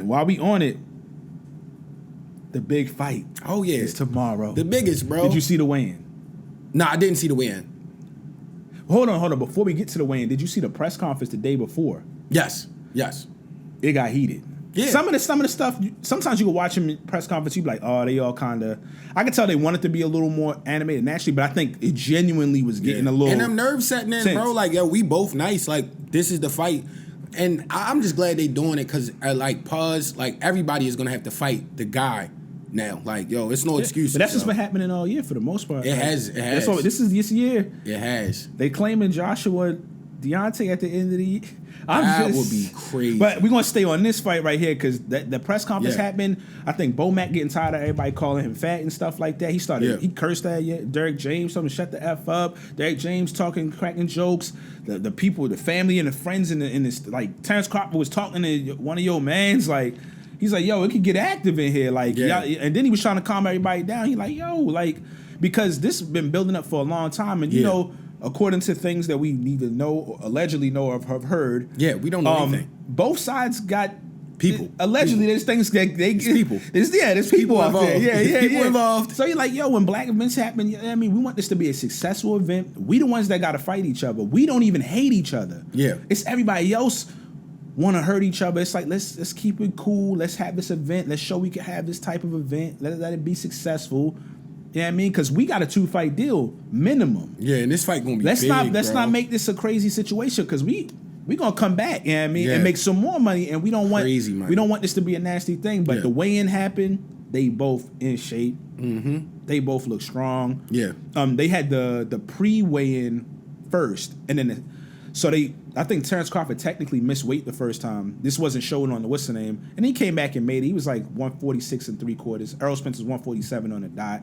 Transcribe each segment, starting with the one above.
while we on it, the big fight. Oh, yeah. Is tomorrow. The biggest, bro. Did you see the weigh-in? Nah, I didn't see the weigh-in. Hold on. Before we get to the weigh-in, did you see the press conference the day before? Yes. It got heated. Yeah. Some of the stuff, sometimes you can watch them in press conference, you be like, oh, they all kind of, I could tell they wanted to be a little more animated naturally, but I think it genuinely was getting a little. And them nerves setting in, tense. bro. Like, yo, we both nice. Like, this is the fight. And I'm just glad they doing it because, like, pause, like, everybody is going to have to fight the guy now. Like, yo, it's no excuses. But that's just been happening all year for the most part. It has. This is this year. It has. They claiming Joshua Deontay at the end of the year. That would be crazy. But we're going to stay on this fight right here because the press conference happened. I think Bo Mack getting tired of everybody calling him fat and stuff like that. He cursed at Derek James, told him to shut the F up. Derek James cracking jokes. The people, the family and the friends in this, like Terence Crawford was talking to one of your mans, like, he's like, yo, it could get active in here. Like, and then he was trying to calm everybody down. He like, yo, like, because this has been building up for a long time. And, you know, according to things that we neither know or allegedly know or have heard. Yeah, we don't know anything. Both sides got people. Allegedly, there's things that there's people. There's people out involved. there. Yeah. People involved. So you're like, yo, when black events happen, I mean, we want this to be a successful event. We the ones that got to fight each other. We don't even hate each other. Yeah. It's everybody else want to hurt each other. It's like, let's keep it cool. Let's have this event. Let's show we can have this type of event. Let it be successful. You know what I mean? Because we got a 2-fight deal minimum. Yeah, and this fight gonna be let's big, not make this a crazy situation because we gonna come back. You know what I mean? And make some more money. And we don't want this to be a nasty thing. But the weigh-in happened. They both in shape. Mm-hmm. They both look strong. Yeah. They had the pre-weigh-in first, and then I think Terence Crawford technically missed weight the first time. This wasn't showing on the what's the name, and he came back and made it. He was like 146 3/4. Errol Spence was 147 on the dot.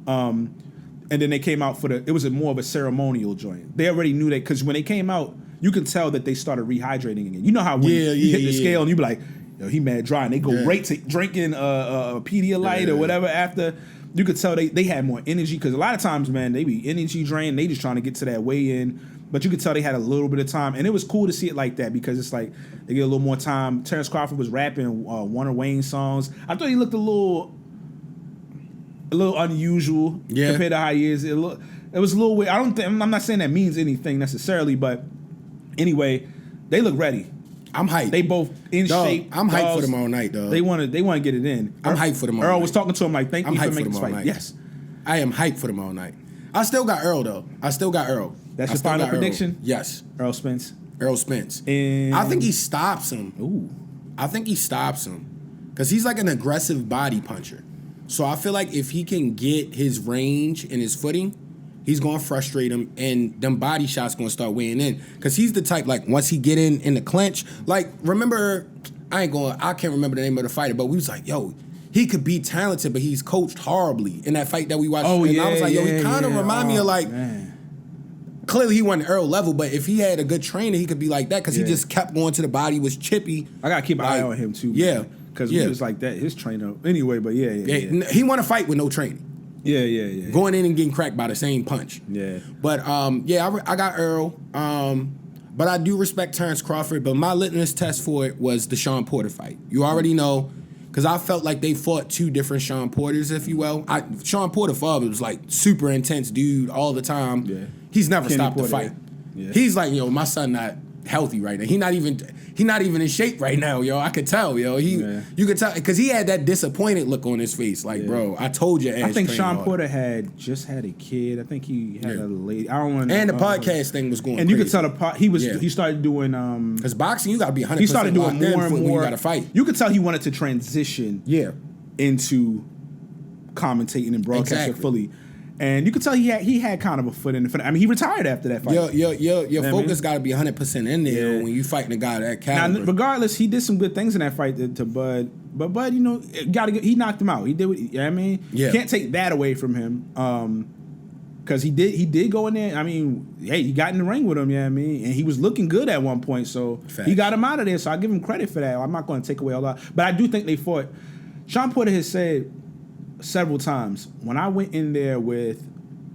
And then they came out it was more of a ceremonial joint. They already knew that because when they came out, you can tell that they started rehydrating again. You know how when you hit the scale and you be like, yo, he mad dry, and they go right to drinking Pedialyte or whatever after. You could tell they had more energy because a lot of times, man, they be energy drained. They just trying to get to that weigh-in. But you could tell they had a little bit of time. And it was cool to see it like that because it's like they get a little more time. Terence Crawford was rapping one of Wayne's songs. I thought he looked a little unusual compared to how he is. It was a little weird. I'm not saying that means anything necessarily, but anyway, they look ready. I'm hyped. They both in shape. I'm hyped for tomorrow night, dog. They want to get it in. I'm hyped for tomorrow night. Errol was talking to him like, thank you for making this fight. Night. Yes. I am hyped for tomorrow night. I still got Errol, though. That's your final prediction? Yes. Errol Spence. And I think he stops him. Ooh. I think he stops him. Because he's like an aggressive body puncher. So I feel like if he can get his range and his footing, he's going to frustrate him, and them body shots going to start weighing in. Because he's the type, like, once he get in the clinch, like, remember, I can't remember the name of the fighter, but we was like, yo, he could be talented, but he's coached horribly in that fight that we watched. Oh, and I was like, yo, he kind of remind me of, like, man. Clearly he wasn't Errol level, but if he had a good trainer, he could be like that because he just kept going to the body, was chippy. I got to keep an eye on him, too. Yeah. Because he was like that, his trainer. Anyway, but yeah. He won a fight with no training. Yeah. Going in and getting cracked by the same punch. Yeah. But, I got Errol. But I do respect Terence Crawford. But my litmus test for it was the Sean Porter fight. You already know, because I felt like they fought two different Sean Porters, if you will. Sean Porter father was like super intense dude all the time. Yeah. He's never stopped the fight. Yeah. He's like, yo, my son not healthy right now. He not even in shape right now, yo. I could tell, yo. You could tell because he had that disappointed look on his face, like, bro, I told you. I think Sean Porter had just had a kid. I think he had a lady. I don't want. And the podcast thing was going. And crazy. You could tell he started doing because boxing, you got to be 100%. He started doing more and more. You got to fight. You could tell he wanted to transition. Into commentating and broadcasting fully. And you could tell he had kind of a foot in the fight. I mean, he retired after that fight. Your focus got to be 100% in there when you fighting a guy that caliber. Now, regardless, he did some good things in that fight to Bud. But Bud, he knocked him out. He did what you can't take that away from him. Because he did go in there. I mean, hey, he got in the ring with him, and he was looking good at one point. So he got him out of there. So I give him credit for that. I'm not going to take away a lot. But I do think they fought. Sean Porter has said several times, when I went in there with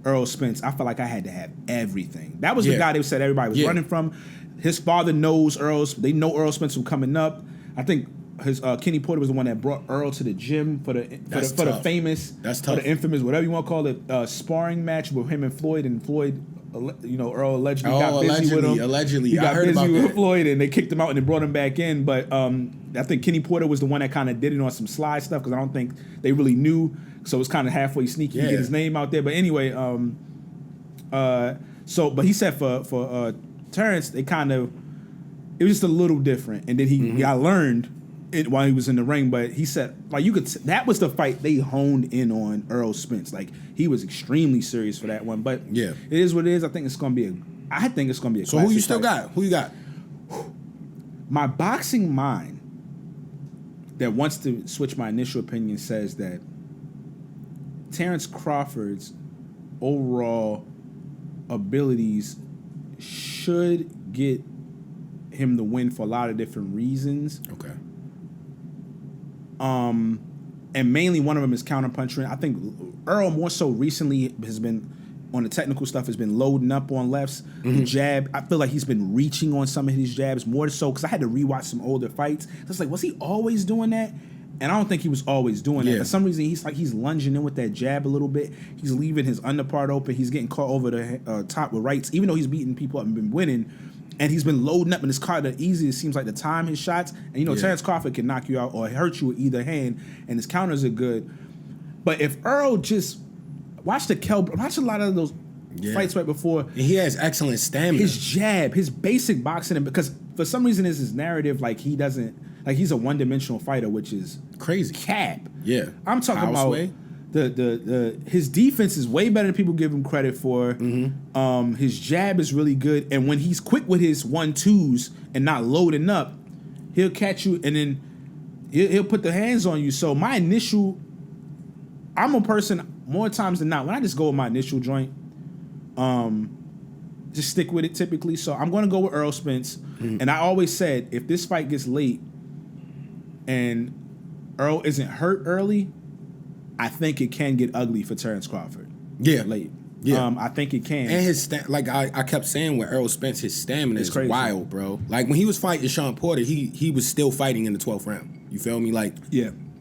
Errol Spence, I felt like I had to have everything. That was the guy they said everybody was running from. His father knows Errol. They know Errol Spence from coming up. I think his Kenny Porter was the one that brought Earl to the gym for the famous, That's for tough. the infamous, whatever you want to call it, sparring match with him and Floyd. And Floyd, Earl allegedly got busy with him. Allegedly, he got I heard busy about with that. Floyd, and they kicked him out and they brought him back in. But I think Kenny Porter was the one that kind of did it on some slide stuff because I don't think they really knew. So it was kind of halfway sneaky to get his name out there. But anyway, but he said for Terence, they kind of, it was just a little different, and then I learned it while he was in the ring. But he said, like, that was the fight they honed in on Errol Spence. Like, he was extremely serious for that one. But it is what it is. I think it's gonna be a. So who you still got? Who you got? My boxing mind that wants to switch my initial opinion says that Terence Crawford's overall abilities should get him the win for a lot of different reasons. Okay. And mainly one of them is counterpunching. I think Earl more so recently has been on the technical stuff, has been loading up on lefts. The jab, I feel like he's been reaching on some of his jabs more so because I had to rewatch some older fights. So it's like, was he always doing that? And I don't think he was always doing that. For some reason, he's lunging in with that jab a little bit. He's leaving his underpart open. He's getting caught over the top with rights, even though he's beating people up and been winning. And he's been loading up in his car the easiest. It seems like the time his shots. And Terence Crawford can knock you out or hurt you with either hand, and his counters are good. But if Earl just watch a lot of those fights right before. And he has excellent stamina. His jab, his basic boxing, because for some reason is his narrative like he doesn't, like he's a one-dimensional fighter, which is crazy. Cap. Yeah. I'm talking about his defense is way better than people give him credit for. His jab is really good, and when he's quick with his 1-2s and not loading up, he'll catch you and then he'll put the hands on you. So my initial, I'm a person more times than not when I just go with my initial joint, just stick with it typically. So I'm going to go with Errol Spence, and I always said if this fight gets late and Earl isn't hurt early, I think it can get ugly for Terence Crawford. Yeah. Late. Yeah. I think it can. And his like I kept saying with Errol Spence, his stamina is crazy. wild, bro. Like when he was fighting Sean Porter, he was still fighting in the 12th round. You feel me? Like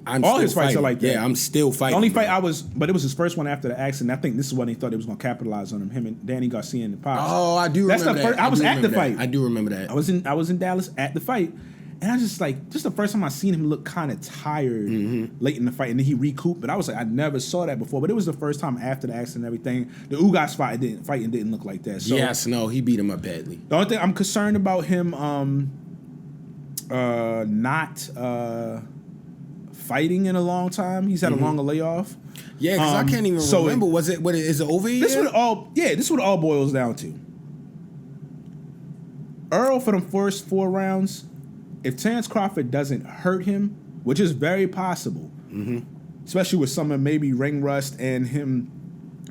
all his fights are like that. Yeah, I'm still fighting. The only fight but it was his first one after the accident. I think this is when he thought he was going to capitalize on him and Danny Garcia in the Pops. Oh, I do remember that. First, I was at the fight. I do remember that. I was in Dallas at the fight. And I just the first time I seen him look kind of tired late in the fight, and then he recouped. But I was like, I never saw that before. But it was the first time after the accident and everything. The Ugas fighting didn't look like that. So he beat him up badly. The only thing I'm concerned about him not fighting in a long time. He's had a longer layoff. Yeah, because I can't even remember. Is it over yet? This is what it all boils down to. Earl for the first 4 rounds. If Terence Crawford doesn't hurt him, which is very possible, especially with some of maybe ring rust and him,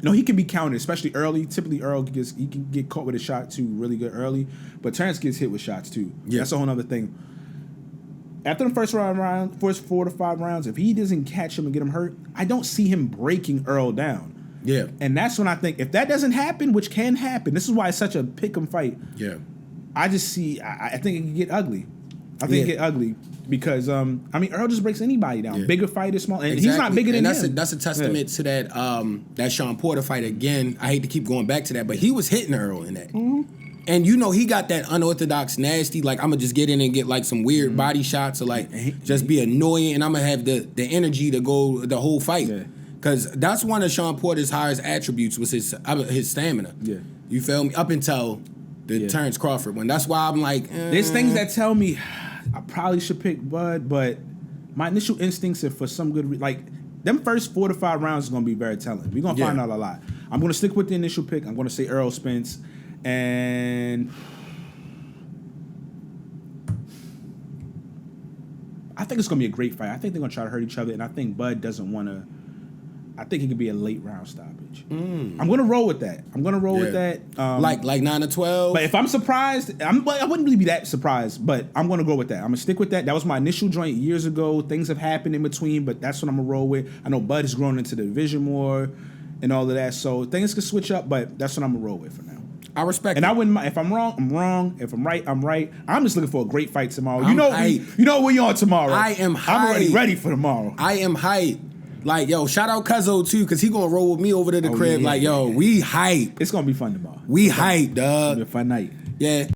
he can be counted, especially early. Typically, Earl he can get caught with a shot too, really good early, but Terence gets hit with shots too. Yeah. That's a whole other thing. After the first 4 to 5 rounds, if he doesn't catch him and get him hurt, I don't see him breaking Earl down. Yeah. And that's when I think, if that doesn't happen, which can happen, this is why it's such a pick-em fight. Yeah. I just see, I think it can get ugly. I think it get ugly because Earl just breaks anybody down. Yeah. Bigger fighter, small, and he's not bigger than him. That's a testament to that Sean Porter fight again. I hate to keep going back to that, but he was hitting Earl in that. And he got that unorthodox, nasty, like I'm gonna just get in and get like some weird body shots or like just be annoying, and I'm gonna have the energy to go the whole fight. Because that's one of Sean Porter's highest attributes was his stamina. Yeah, you feel me? Up until the Terence Crawford one. That's why I'm like, there's things that tell me I probably should pick Bud, but my initial instincts are for some good them first 4 to 5 rounds is gonna be very telling. We're gonna find out a lot. I'm gonna stick with the initial pick. I'm gonna say Errol Spence, and I think it's gonna be a great fight. I think they're gonna try to hurt each other, and I think Bud doesn't want to. I think it could be a late round stoppage. I'm gonna roll with that. With that. Like 9 to 12. But if I'm surprised, I wouldn't really be that surprised. But I'm gonna go with that. I'm gonna stick with that. That was my initial joint years ago. Things have happened in between, but that's what I'm gonna roll with. I know Bud has grown into the division more and all of that, so things could switch up. But that's what I'm gonna roll with for now. I respect And it. I wouldn't mind. If I'm wrong, I'm wrong. If I'm right, I'm right. I'm just looking for a great fight tomorrow. You I'm know, hyped. you know what we on tomorrow. I am I'm already hyped. ready for tomorrow. I am hyped. Like, yo, shout out Cuzzo too, because he gonna roll with me over to the crib. Yeah. Like, yo, we hype. It's gonna be fun tomorrow. We hype, It's gonna dog. be a fun night. Yeah.